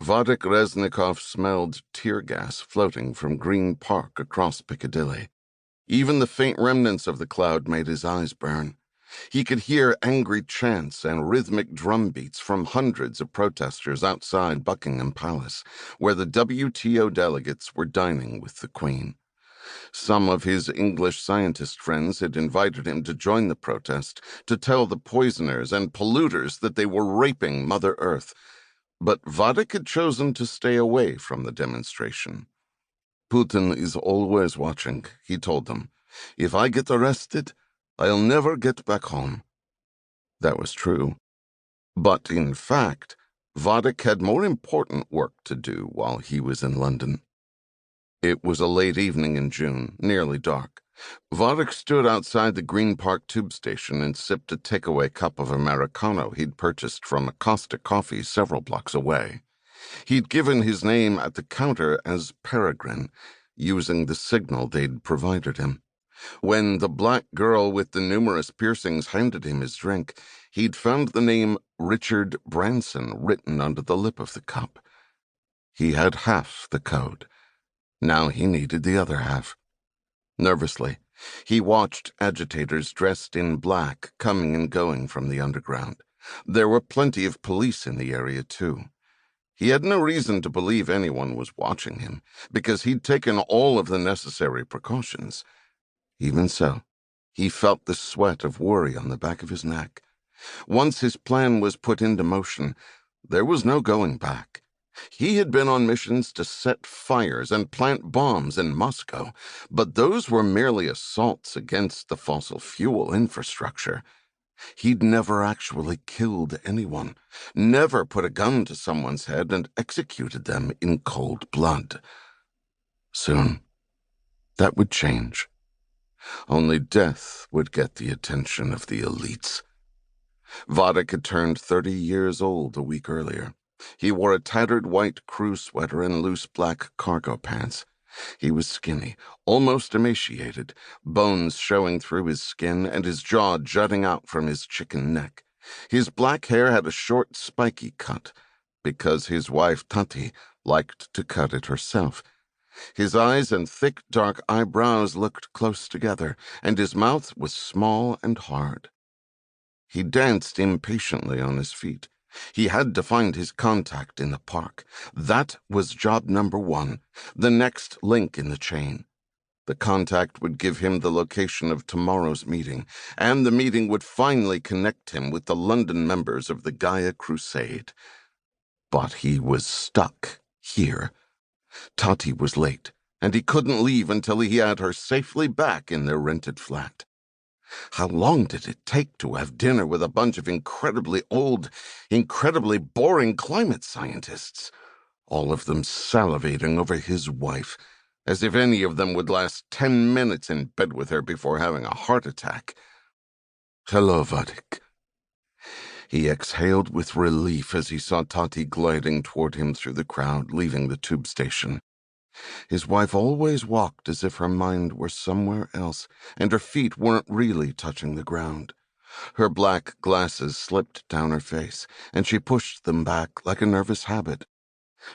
Vadik Reznikov smelled tear gas floating from Green Park across Piccadilly. Even the faint remnants of the cloud made his eyes burn. He could hear angry chants and rhythmic drum beats from hundreds of protesters outside Buckingham Palace, where the WTO delegates were dining with the Queen. Some of his English scientist friends had invited him to join the protest, to tell the poisoners and polluters that they were raping Mother Earth. But Vadik had chosen to stay away from the demonstration. Putin is always watching, he told them. If I get arrested, I'll never get back home. That was true. But in fact, Vadik had more important work to do while he was in London. It was a late evening in June, nearly dark. Vadik stood outside the Green Park tube station and sipped a takeaway cup of Americano he'd purchased from Acosta Coffee several blocks away. He'd given his name at the counter as Peregrine, using the signal they'd provided him. When the black girl with the numerous piercings handed him his drink, he'd found the name Richard Branson written under the lip of the cup. He had half the code. Now he needed the other half. Nervously, he watched agitators dressed in black coming and going from the underground. There were plenty of police in the area, too. He had no reason to believe anyone was watching him, because he'd taken all of the necessary precautions. Even so, he felt the sweat of worry on the back of his neck. Once his plan was put into motion, there was no going back. He had been on missions to set fires and plant bombs in Moscow, but those were merely assaults against the fossil fuel infrastructure. He'd never actually killed anyone, never put a gun to someone's head and executed them in cold blood. Soon, that would change. Only death would get the attention of the elites. Vadik had turned 30 years old a week earlier. He wore a tattered white crew sweater and loose black cargo pants. He was skinny, almost emaciated, bones showing through his skin and his jaw jutting out from his chicken neck. His black hair had a short, spiky cut, because his wife Tati liked to cut it herself. His eyes and thick, dark eyebrows looked close together, and his mouth was small and hard. He danced impatiently on his feet. He had to find his contact in the park. That was job number 1, the next link in the chain. The contact would give him the location of tomorrow's meeting, and the meeting would finally connect him with the London members of the Gaia Crusade. But he was stuck here. Tati was late, and he couldn't leave until he had her safely back in their rented flat. How long did it take to have dinner with a bunch of incredibly old, incredibly boring climate scientists? All of them salivating over his wife, as if any of them would last 10 minutes in bed with her before having a heart attack. Hello, Vadik. He exhaled with relief as he saw Tati gliding toward him through the crowd, leaving the tube station. His wife always walked as if her mind were somewhere else, and her feet weren't really touching the ground. Her black glasses slipped down her face, and she pushed them back like a nervous habit.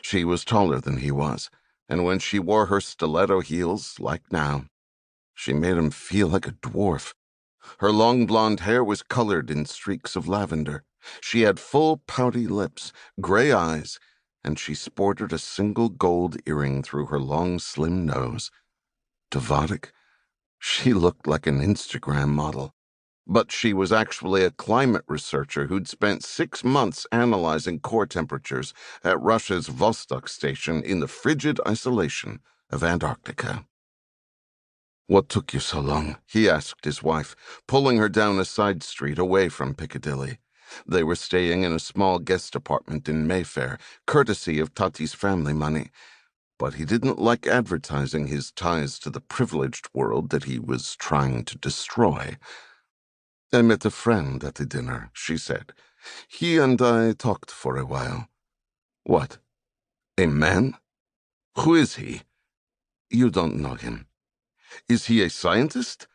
She was taller than he was, and when she wore her stiletto heels, like now, she made him feel like a dwarf. Her long blonde hair was colored in streaks of lavender. She had full, pouty lips, gray eyes, and she sported a single gold earring through her long, slim nose. To Vadik, she looked like an Instagram model. But she was actually a climate researcher who'd spent 6 months analyzing core temperatures at Russia's Vostok station in the frigid isolation of Antarctica. What took you so long? He asked his wife, pulling her down a side street away from Piccadilly. They were staying in a small guest apartment in Mayfair, courtesy of Tati's family money. But he didn't like advertising his ties to the privileged world that he was trying to destroy. I met a friend at the dinner, she said. He and I talked for a while. What? A man? Who is he? You don't know him. Is he a scientist?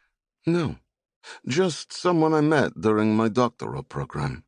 No. Just someone I met during my doctoral program.